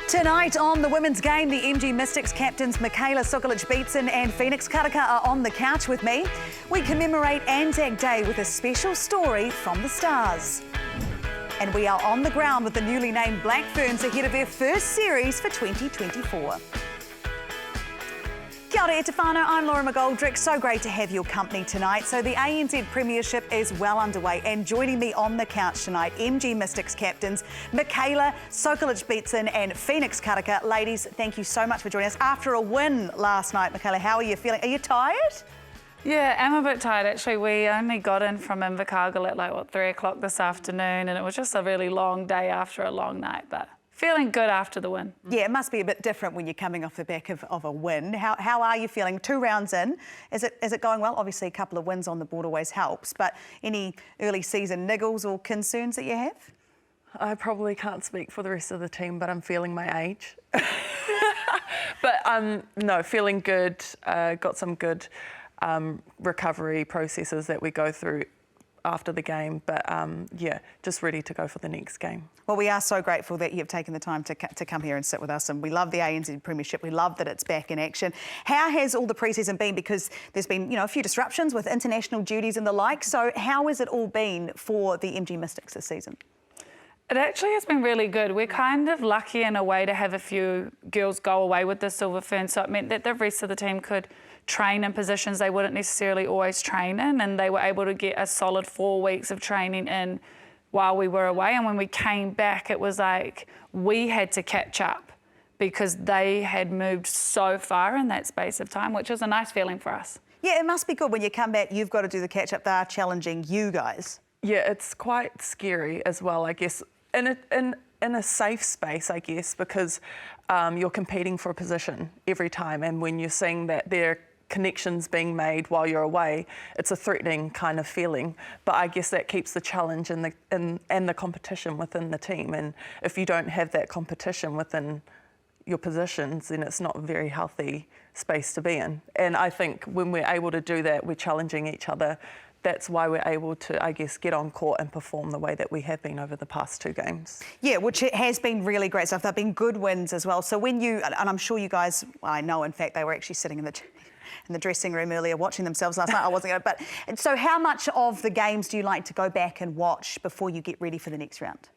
Tonight on the women's game, the MG Mystics captains Michaela, Sokolich-Beatson and Phoenix Karaka are on the couch with me. We commemorate Anzac Day with a special story from the Stars. And we are on the ground with the newly named Black Ferns ahead of their first series for 2024. Kia ora e te whānau, I'm Laura McGoldrick. So great to have your company tonight. So the ANZ Premiership is well underway, and joining me on the couch tonight, MG Mystics captains Michaela, Sokolich-Beatson and Phoenix Karaka. Ladies, thank you so much for joining us. After a win last night, Michaela, how are you feeling? Are you tired? Yeah, I'm a bit tired actually. We only got in from Invercargill at 3 o'clock this afternoon, and it was just a really long day after a long night, but feeling good after the win. Yeah, it must be a bit different when you're coming off the back of a win. How are you feeling? 2 rounds in, is it going well? Obviously a couple of wins on the board always helps, but any early season niggles or concerns that you have? I probably can't speak for the rest of the team, but I'm feeling my age. But no, feeling good, got some good recovery processes that we go through after the game, but yeah, just ready to go for the next game. Well, we are so grateful that you've taken the time to come here and sit with us, and we love the ANZ Premiership. We love that it's back in action. How has all the pre-season been? Because there's been, a few disruptions with international duties and the like, so how has it all been for the MG Mystics this season? It actually has been really good. We're kind of lucky in a way to have a few girls go away with the Silver Ferns, so it meant that the rest of the team could train in positions they wouldn't necessarily always train in, and they were able to get a solid 4 weeks of training in while we were away. And when we came back, it was like we had to catch up because they had moved so far in that space of time, which was a nice feeling for us. Yeah, it must be good when you come back, you've got to do the catch-up. They are challenging you guys. Yeah, it's quite scary as well, I guess, in a safe space, I guess, because you're competing for a position every time, and when you're seeing that they're connections being made while you're away, it's a threatening kind of feeling. But I guess that keeps the challenge and the competition within the team. And if you don't have that competition within your positions, then it's not a very healthy space to be in. And I think when we're able to do that, we're challenging each other. That's why we're able to, I guess, get on court and perform the way that we have been over the past 2 games. Yeah, which has been really great stuff. They've been good wins as well. So when you, and I'm sure you guys, I know in fact they were actually sitting in the dressing room earlier watching themselves last night. I wasn't going to, but so how much of the games do you like to go back and watch before you get ready for the next round?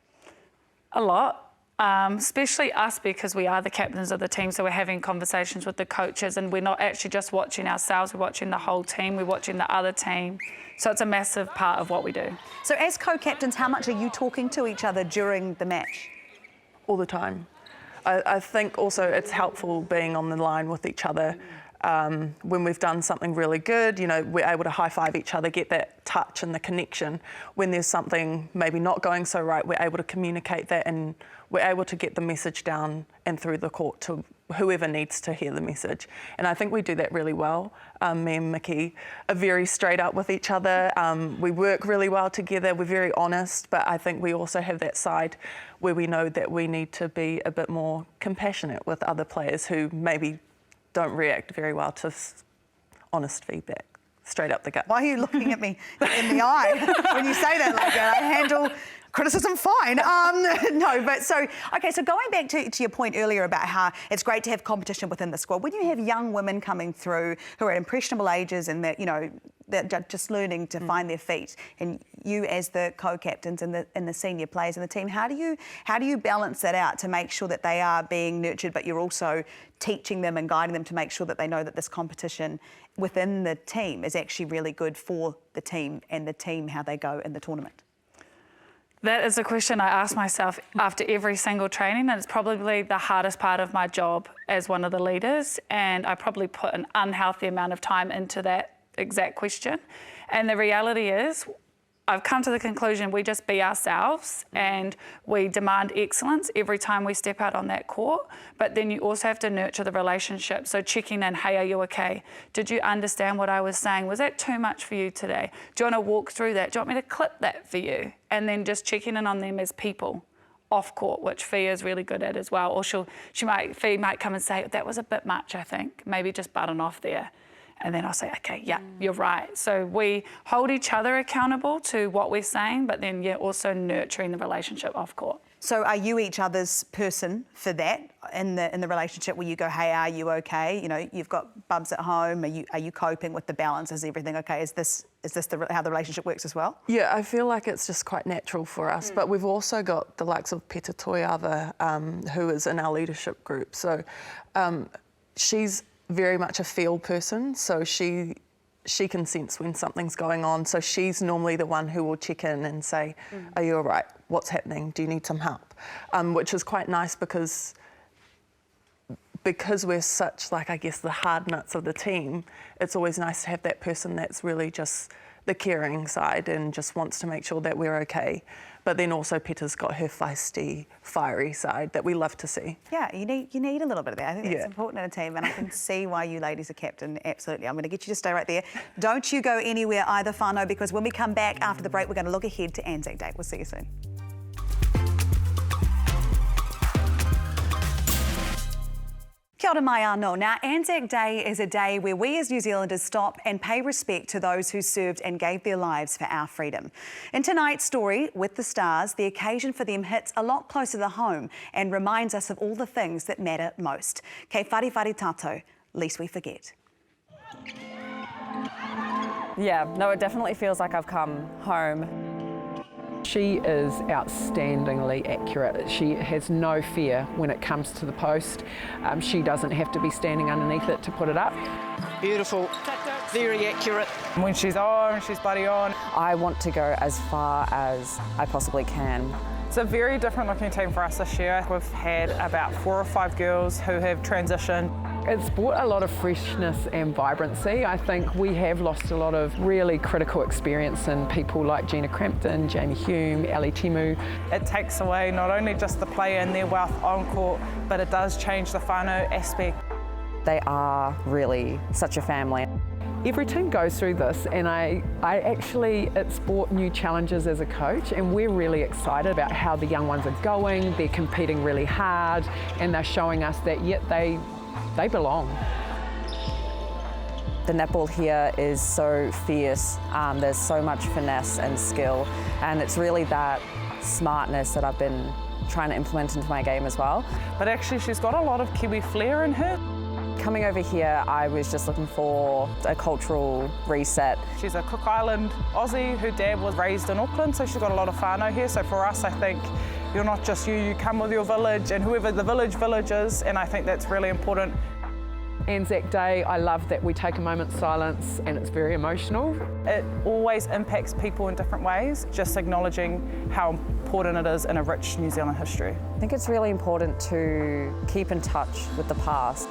A lot. Especially us, because we are the captains of the team, so we're having conversations with the coaches, and we're not actually just watching ourselves, we're watching the whole team, we're watching the other team. So it's a massive part of what we do. So as co-captains, how much are you talking to each other during the match? All the time. I think also it's helpful being on the line with each other. When we've done something really good, we're able to high-five each other, get that touch and the connection. When there's something maybe not going so right, we're able to communicate that, and we're able to get the message down and through the court to whoever needs to hear the message. And I think we do that really well. Me and Mickey are very straight up with each other. We work really well together. We're very honest, but I think we also have that side where we know that we need to be a bit more compassionate with other players who maybe don't react very well to honest feedback, straight up the gut. Why are you looking at me in the eye when you say that like that? I handle criticism fine. No, but so going back to your point earlier about how it's great to have competition within the squad. When you have young women coming through who are at impressionable ages and that, they're just learning to find their feet, and you as the co-captains and the senior players in the team, how do you balance that out to make sure that they are being nurtured, but you're also teaching them and guiding them to make sure that they know that this competition within the team is actually really good for the team and the team how they go in the tournament? That is a question I ask myself after every single training, and it's probably the hardest part of my job as one of the leaders, and I probably put an unhealthy amount of time into that exact question. And the reality is, I've come to the conclusion we just be ourselves and we demand excellence every time we step out on that court, but then you also have to nurture the relationship. So checking in, hey, are you okay? Did you understand what I was saying? Was that too much for you today? Do you want to walk through that? Do you want me to clip that for you? And then just checking in on them as people off court, which Fee is really good at as well. Or Fee might come and say, that was a bit much, I think. Maybe just button off there. And then I'll say, okay, yeah, you're right. So we hold each other accountable to what we're saying, but then, yeah, also nurturing the relationship off court. So are you each other's person for that in the relationship where you go, hey, are you okay? You know, you've got bubs at home. Are you coping with the balance? Is everything okay? Is this how the relationship works as well? Yeah, I feel like it's just quite natural for us. But we've also got the likes of Peta Toiava, who is in our leadership group. So she's very much a feel person. So she can sense when something's going on. So she's normally the one who will check in and say, are you all right? What's happening? Do you need some help? Which is quite nice because we're such, like, I guess, the hard nuts of the team, it's always nice to have that person that's really just the caring side and just wants to make sure that we're okay. But then also Peta's got her feisty, fiery side that we love to see. Yeah, you need a little bit of that. I think that's important in a team, and I can see why you ladies are captain, absolutely. I'm going to get you to stay right there. Don't you go anywhere either, whānau, because when we come back after the break, we're going to look ahead to Anzac Day. We'll see you soon. Kia ora mai anō. Now, Anzac Day is a day where we as New Zealanders stop and pay respect to those who served and gave their lives for our freedom. In tonight's story, With the Stars, the occasion for them hits a lot closer to home and reminds us of all the things that matter most. Kei whare tātou, least we forget. Yeah, no, it definitely feels like I've come home. She is outstandingly accurate. She has no fear when it comes to the post. She doesn't have to be standing underneath it to put it up. Beautiful, very accurate. When she's on, she's bloody on. I want to go as far as I possibly can. It's a very different looking team for us this year. We've had about 4 or 5 girls who have transitioned. It's brought a lot of freshness and vibrancy. I think we have lost a lot of really critical experience in people like Gina Crampton, Jamie Hume, Ali Timu. It takes away not only just the player and their wealth on court, but it does change the whānau aspect. They are really such a family. Every team goes through this, and it's brought new challenges as a coach, and we're really excited about how the young ones are going. They're competing really hard, and they're showing us that yet they belong. The netball here is so fierce. There's so much finesse and skill, and it's really that smartness that I've been trying to implement into my game as well. But actually she's got a lot of Kiwi flair in her. Coming over here, I was just looking for a cultural reset. She's a Cook Island Aussie. Her dad was raised in Auckland, so she's got a lot of whānau here. So for us, I think you're not just you come with your village and whoever the village is, and I think that's really important. Anzac Day, I love that we take a moment's silence, and it's very emotional. It always impacts people in different ways, just acknowledging how important it is in a rich New Zealand history. I think it's really important to keep in touch with the past.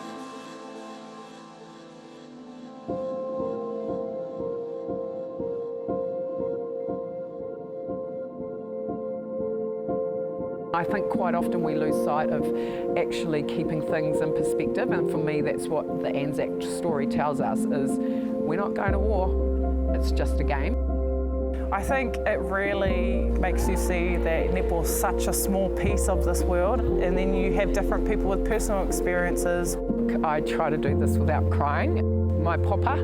I think quite often we lose sight of actually keeping things in perspective, and for me that's what the Anzac story tells us, is we're not going to war, it's just a game. I think it really makes you see that netball is such a small piece of this world, and then you have different people with personal experiences. I try to do this without crying. My papa,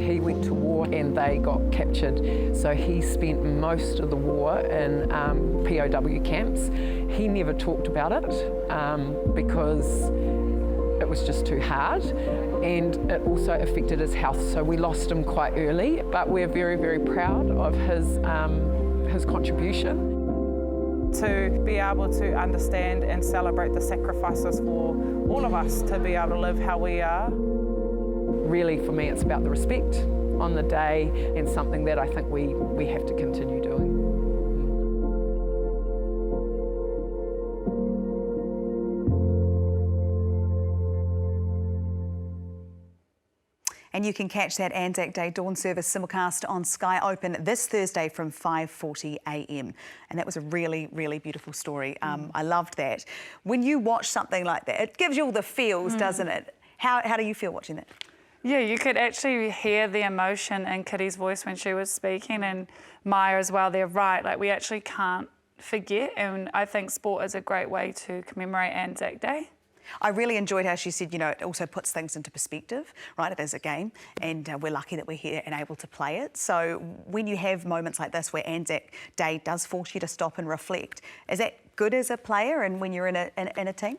he went to war and they got captured, so he spent most of the war in POW camps. He never talked about it because it was just too hard, and it also affected his health, so we lost him quite early, but we're very, very proud of his contribution. To be able to understand and celebrate the sacrifices for all of us to be able to live how we are. Really, for me, it's about the respect on the day, and something that I think we have to continue doing. And you can catch that Anzac Day dawn service simulcast on Sky Open this Thursday from 5:40 a.m. And that was a really, really beautiful story. I loved that. When you watch something like that, it gives you all the feels, doesn't it? How do you feel watching that? Yeah, you could actually hear the emotion in Kitty's voice when she was speaking, and Maya as well. They're right, like we actually can't forget, and I think sport is a great way to commemorate Anzac Day. I really enjoyed how she said, you know, it also puts things into perspective, right? It is a game, and we're lucky that we're here and able to play it. So when you have moments like this where Anzac Day does force you to stop and reflect, is that good as a player and when you're in a team?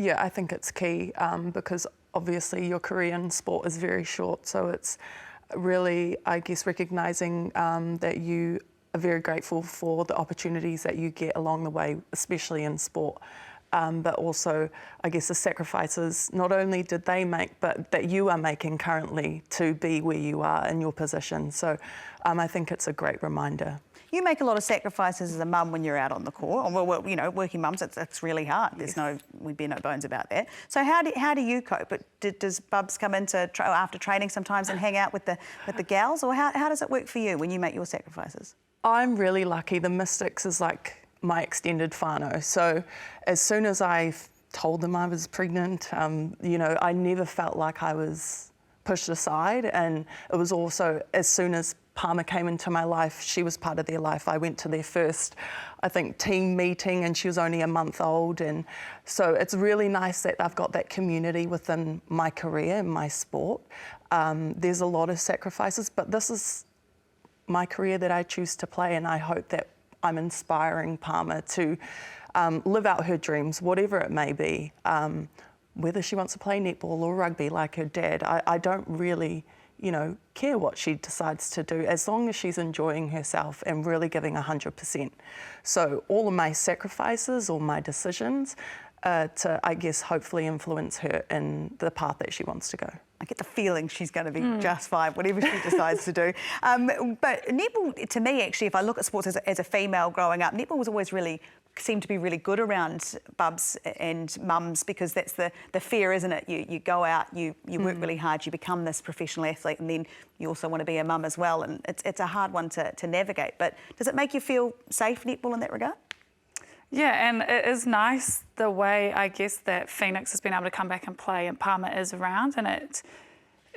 Yeah, I think it's key because obviously your career in sport is very short. So it's really, I guess, recognising that you are very grateful for the opportunities that you get along the way, especially in sport. But also, I guess, the sacrifices not only did they make, but that you are making currently to be where you are in your position. So I think it's a great reminder. You make a lot of sacrifices as a mum when you're out on the court. Well, you know, working mums, it's really hard. There's we'd be no bones about that. So how do you cope? Does Bubs come into after training sometimes and hang out with the gals, or how does it work for you when you make your sacrifices? I'm really lucky. The Mystics is like my extended whānau. So as soon as I told them I was pregnant, you know, I never felt like I was pushed aside. And it was also, as soon as Palmer came into my life, she was part of their life. I went to their first, I think, team meeting, and she was only a month old. And so it's really nice that I've got that community within my career and my sport. There's a lot of sacrifices, but this is my career that I choose to play, and I hope that I'm inspiring Palmer to live out her dreams, whatever it may be, whether she wants to play netball or rugby like her dad. I don't really, you know, care what she decides to do as long as she's enjoying herself and really giving 100%. So all of my sacrifices or my decisions to, I guess, hopefully influence her in the path that she wants to go. I get the feeling she's going to be just fine, whatever she decides to do. But netball, to me, actually, if I look at sports as a female growing up, netball was always seemed to be really good around Bubs and mums, because that's the fear, isn't it? You go out, you work really hard, you become this professional athlete, and then you also want to be a mum as well. And it's a hard one to navigate. But does it make you feel safe, netball, in that regard? Yeah, and it is nice the way, I guess, that Phoenix has been able to come back and play and Palmer is around, and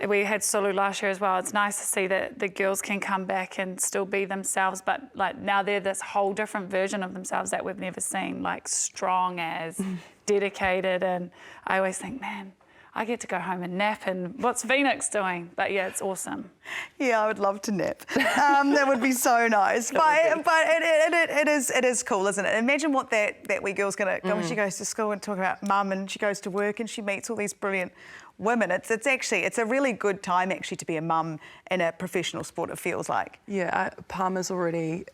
we had Sulu last year as well. It's nice to see that the girls can come back and still be themselves, but like now they're this whole different version of themselves that we've never seen, like strong as, dedicated, and I always think, man, I get to go home and nap, and what's Phoenix doing? But yeah, it's awesome. Yeah, I would love to nap. That would be so nice. But it is cool, isn't it? Imagine what that wee girl's going to go when she goes to school and talk about mum, and she goes to work and she meets all these brilliant women. It's a really good time actually to be a mum in a professional sport, it feels like. Yeah, Palmer's already,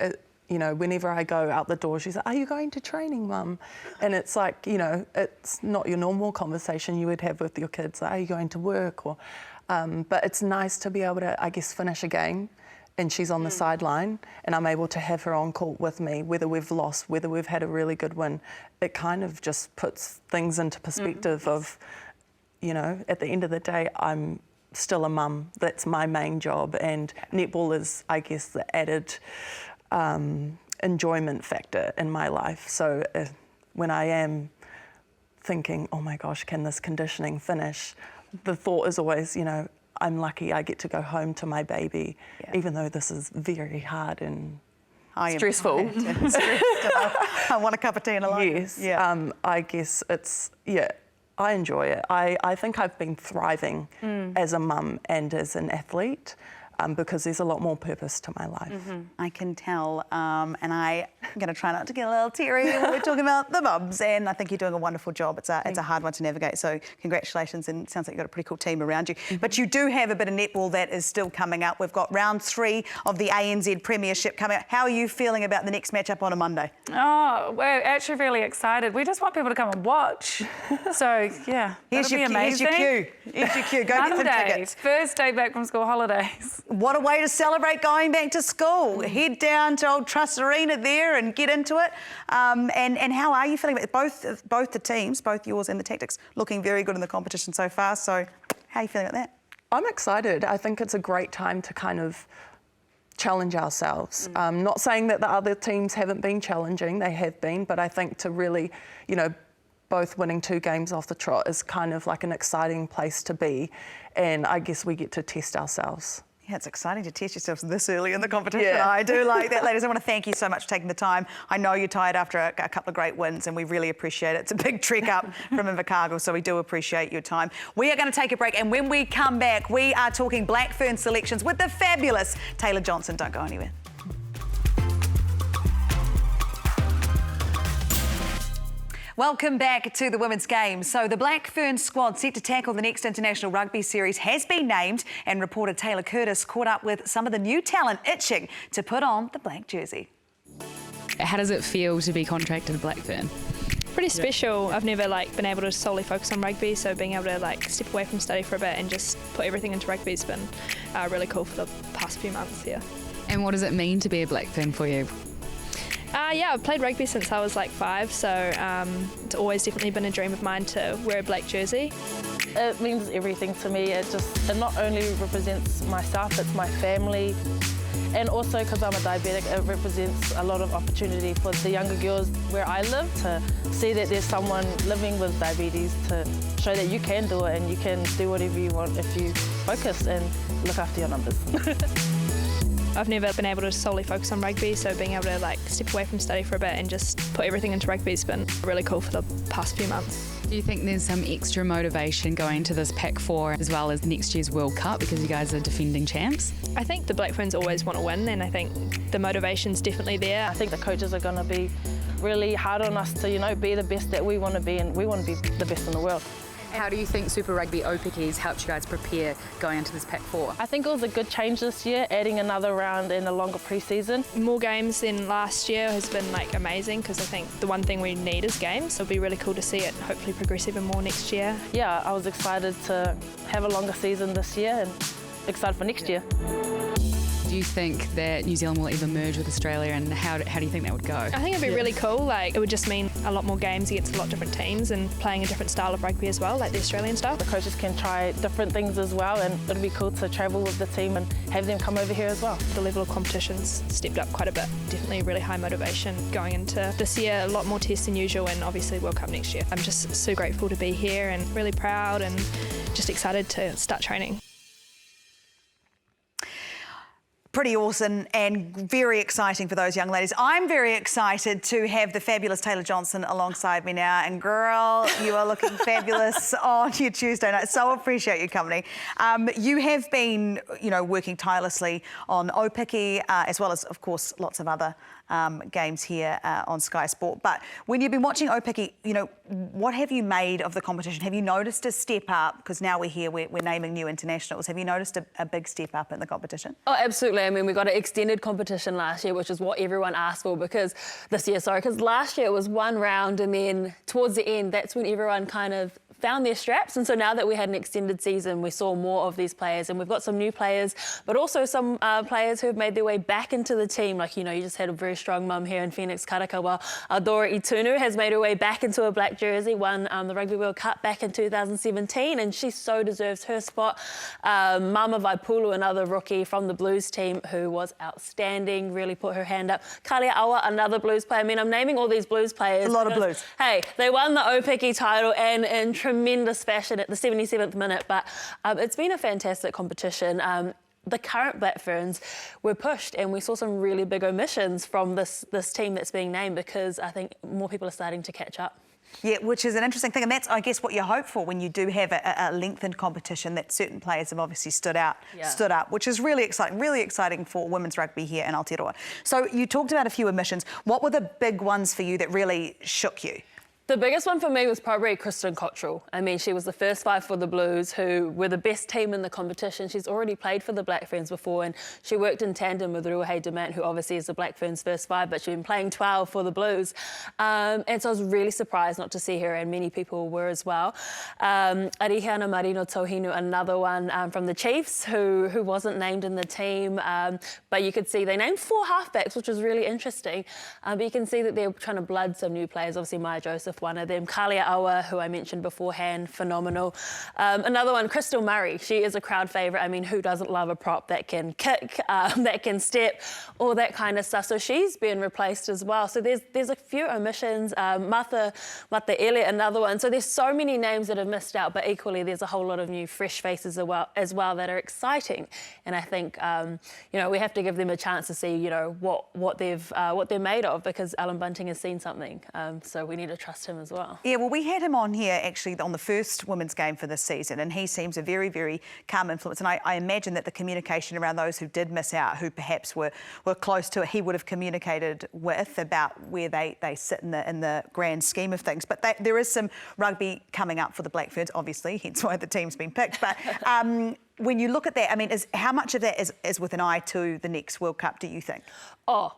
you know, whenever I go out the door, she's like, "Are you going to training, Mum?" And it's like, you know, it's not your normal conversation you would have with your kids. Like, "Are you going to work?" Or, but it's nice to be able to, I guess, finish a game and she's on the sideline and I'm able to have her on court with me, whether we've lost, whether we've had a really good win. It kind of just puts things into perspective of, you know, at the end of the day, I'm still a mum. That's my main job, and netball is, I guess, the added enjoyment factor in my life. So when I am thinking, oh my gosh, can this conditioning finish? The thought is always, you know, I'm lucky I get to go home to my baby, even though this is very hard and stressful. I want a cup of tea and a light. Yes, yeah. I guess it's, I enjoy it. I think I've been thriving as a mum and as an athlete. Because there's a lot more purpose to my life. I can tell, and I'm going to try not to get a little teary when we're talking about the Bubs, and I think you're doing a wonderful job. It's a hard one to navigate, so congratulations, and it sounds like you've got a pretty cool team around you. But you do have a bit of netball that is still coming up. We've got round 3 of the ANZ Premiership coming up. How are you feeling about the next matchup on a Monday? Oh, we're actually really excited. We just want people to come and watch. So, yeah, here's your cue. Here's your cue. Go Monday, get some tickets. First day back from school holidays. What a way to celebrate going back to school. Head down to Old Trust Arena there and get into it. And how are you feeling about both the teams, both yours and the Tactics, looking very good in the competition so far. So how are you feeling about that? I'm excited. I think it's a great time to kind of challenge ourselves. Not saying that the other teams haven't been challenging, they have been, but I think to really, you know, both winning 2 games off the trot is kind of like an exciting place to be. And I guess we get to test ourselves. Yeah, it's exciting to test yourselves this early in the competition. Yeah. I do like that, ladies. I want to thank you so much for taking the time. I know you're tired after a couple of great wins, and we really appreciate it. It's a big trek up from Invercargill, so we do appreciate your time. We are going to take a break, and when we come back, we are talking Black Ferns selections with the fabulous Taylah Johnson. Don't go anywhere. Welcome back to the Women's Game. So the Black Ferns squad set to tackle the next International Rugby Series has been named, and reporter Taylor Curtis caught up with some of the new talent itching to put on the black jersey. How does it feel to be contracted Black Fern? Pretty special. I've never been able to solely focus on rugby, so being able to step away from study for a bit and just put everything into rugby has been really cool for the past few months here. And what does it mean to be a Black Fern for you? Yeah, I've played rugby since I was 5, so it's always definitely been a dream of mine to wear a black jersey. It means everything to me. It not only represents myself, it's my family. And also because I'm a diabetic, it represents a lot of opportunity for the younger girls where I live to see that there's someone living with diabetes, to show that you can do it and you can do whatever you want if you focus and look after your numbers. I've never been able to solely focus on rugby, so being able to step away from study for a bit and just put everything into rugby has been really cool for the past few months. Do you think there's some extra motivation going into this Pac 4 as well as next year's World Cup because you guys are defending champs? I think the Black Ferns always want to win, and I think the motivation's definitely there. I think the coaches are going to be really hard on us to, be the best that we want to be, and we want to be the best in the world. How do you think Super Rugby Opiki helped you guys prepare going into this Pac 4? I think it was a good change this year, adding another round and a longer pre-season. More games than last year has been amazing, because I think the one thing we need is games. So it'll be really cool to see it hopefully progress even more next year. Yeah, I was excited to have a longer season this year and excited for next year. Do you think that New Zealand will ever merge with Australia, and how do you think that would go? I think it'd be really cool. It would just mean a lot more games against a lot of different teams and playing a different style of rugby as well, like the Australian style. The coaches can try different things as well, and it'd be cool to travel with the team and have them come over here as well. The level of competition's stepped up quite a bit. Definitely really high motivation going into this year, a lot more tests than usual, and obviously World Cup next year. I'm just so grateful to be here and really proud and just excited to start training. Pretty awesome and very exciting for those young ladies. I'm very excited to have the fabulous Taylah Johnson alongside me now. And girl, you are looking fabulous on your Tuesday night. So appreciate your company. You have been, working tirelessly on Opiki, as well as, of course, lots of other games here on Sky Sport. But when you've been watching Opiki, what have you made of the competition? Have you noticed a step up? Because now we're here, we're naming new internationals. Have you noticed a big step up in the competition? Oh, absolutely. I mean, we got an extended competition last year, which is what everyone asked for because last year it was one round, and then towards the end, that's when everyone kind of found their straps. And so now that we had an extended season, we saw more of these players, and we've got some new players, but also some players who have made their way back into the team. You just had a very strong mum here in Phoenix, Karaka. Well, Dora Itunu has made her way back into a black jersey, won the Rugby World Cup back in 2017, and she so deserves her spot. Mama Vaipulu, another rookie from the Blues team who was outstanding, really put her hand up. Kalia Awa, another Blues player. I mean, I'm naming all these Blues players. A lot of Blues. Hey, they won the Opiki title and in tremendous fashion at the 77th minute, but it's been a fantastic competition. The current Black Ferns were pushed, and we saw some really big omissions from this team that's being named, because I think more people are starting to catch up. Yeah, which is an interesting thing, and that's, I guess, what you hope for when you do have a lengthened competition, that certain players have obviously stood up, which is really exciting for women's rugby here in Aotearoa. So you talked about a few omissions. What were the big ones for you that really shook you? The biggest one for me was probably Kristen Cottrell. I mean, she was the first 5 for the Blues, who were the best team in the competition. She's already played for the Black Ferns before, and she worked in tandem with Ruahei Demant, who obviously is the Black Ferns' first 5, but she's been playing 12 for the Blues. And so I was really surprised not to see her, and many people were as well. Arihiana Marino Tohinu, another one from the Chiefs, who wasn't named in the team, but you could see they named 4 halfbacks, which was really interesting. But you can see that they're trying to blood some new players. Obviously, Maya Joseph, one of them. Kalia Awa, who I mentioned beforehand, phenomenal. Another one, Crystal Murray. She is a crowd favourite. I mean, who doesn't love a prop that can kick, that can step, all that kind of stuff. So she's been replaced as well. So there's a few omissions. Mata Ele, another one. So there's so many names that have missed out, but equally there's a whole lot of new fresh faces as well that are exciting. And I think we have to give them a chance to see what they're made of, because Alan Bunting has seen something. So we need to trust missed him as well. Yeah, well, we had him on here actually on the first women's game for this season, and he seems a very, very calm influence. And I imagine that the communication around those who did miss out, who perhaps were close to it, he would have communicated with about where they sit in the grand scheme of things. But there is some rugby coming up for the Black Ferns, obviously, hence why the team's been picked. But when you look at that, I mean, how much of that is with an eye to the next World Cup, do you think? Oh,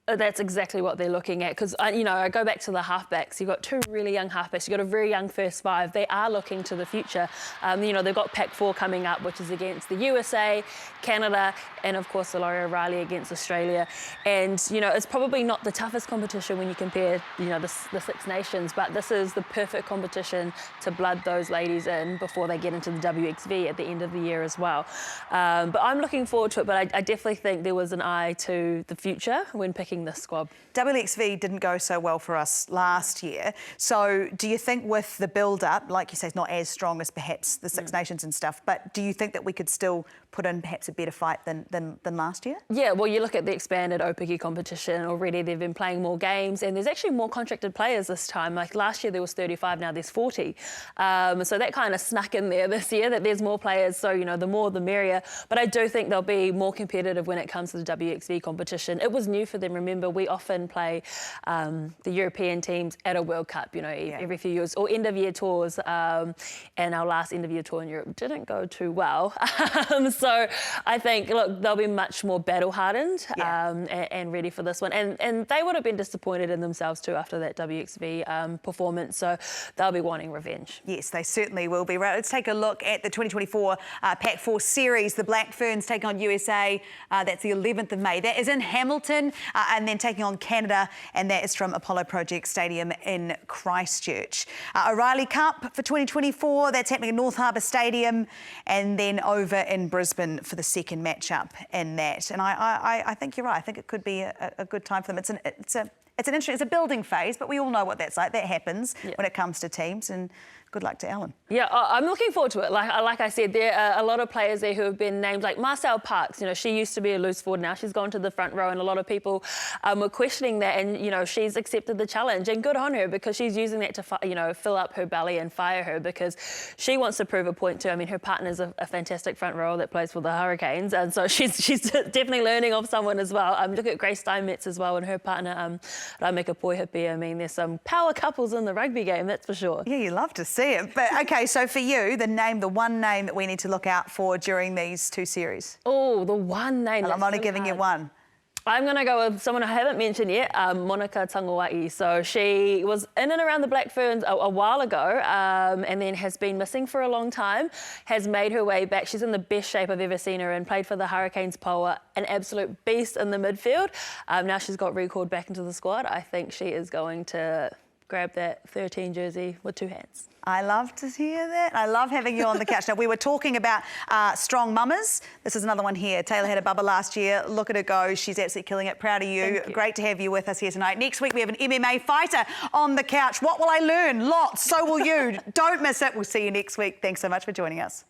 that's exactly what they're looking at, because, you know, I go back to the halfbacks. You've got two really young halfbacks. You've got a very young first five. They are looking to the future. You know, they've got Pac 4 coming up, which is against the USA, Canada, and, of course, Laura O'Reilly against Australia. And, you know, it's probably not the toughest competition when you compare, you know, the Six Nations, but this is the perfect competition to blood those ladies in before they get into the WXV at the end of the year as well. But I'm looking forward to it, but I definitely think there was an eye to the future when picking this squad. WXV didn't go so well for us last year. So do you think with the build-up, like you say, it's not as strong as perhaps the Six Nations and stuff, but do you think that we could still put in perhaps a better fight than last year? Yeah, well, you look at the expanded Opiki competition already. They've been playing more games, and there's actually more contracted players this time. Like last year there was 35, now there's 40. So that kind of snuck in there this year, that there's more players, so, you know, the more the merrier. But I do think they'll be more competitive when it comes to the WXV competition. It was new for them. Remember, we often play the European teams at a World Cup, you know, every few years, or end-of-year tours. And our last end-of-year tour in Europe didn't go too well. So I think, look, they'll be much more battle-hardened and ready for this one. And they would have been disappointed in themselves too after that WXV performance. So they'll be wanting revenge. Yes, they certainly will be. Right, let's take a look at the 2024 Pac 4 series. The Black Ferns take on USA. That's the 11th of May. That is in Hamilton, and then taking on Canada, and that is from Apollo Project Stadium in Christchurch. O'Reilly Cup for 2024, that's happening at North Harbour Stadium, and then over in Brisbane for the second matchup in that. And I think you're right. I think it could be a good time for them. It's a building phase, but we all know what that's like. That happens when it comes to teams, and good luck to Ellen. Yeah, I'm looking forward to it. Like I said, there are a lot of players there who have been named, like Marcel Parks. You know, she used to be a loose forward, now she's gone to the front row, and a lot of people were questioning that. And you know, she's accepted the challenge, and good on her, because she's using that to, you know, fill up her belly and fire her, because she wants to prove a point too. I mean, her partner's a fantastic front rower that plays for the Hurricanes, and so she's definitely learning off someone as well. Look at Grace Steinmetz as well, and her partner Rameka Poihipi. I mean, there's some power couples in the rugby game, that's for sure. Yeah, you love to see it. But okay, so for you, the one name that we need to look out for during these two series. Oh, the one name. And I'm only giving you one. I'm going to go with someone I haven't mentioned yet, Monica Tangawai. So she was in and around the Black Ferns a while ago, and then has been missing for a long time, has made her way back. She's in the best shape I've ever seen her in, played for the Hurricanes Poa, an absolute beast in the midfield. Now she's got recalled back into the squad. I think she is going to grab that 13 jersey with two hands. I love to hear that. I love having you on the couch. Now, we were talking about strong mamas. This is another one here. Taylah had a bubba last year. Look at her go. She's absolutely killing it. Proud of you. Great to have you with us here tonight. Next week, we have an MMA fighter on the couch. What will I learn? Lots. So will you. Don't miss it. We'll see you next week. Thanks so much for joining us.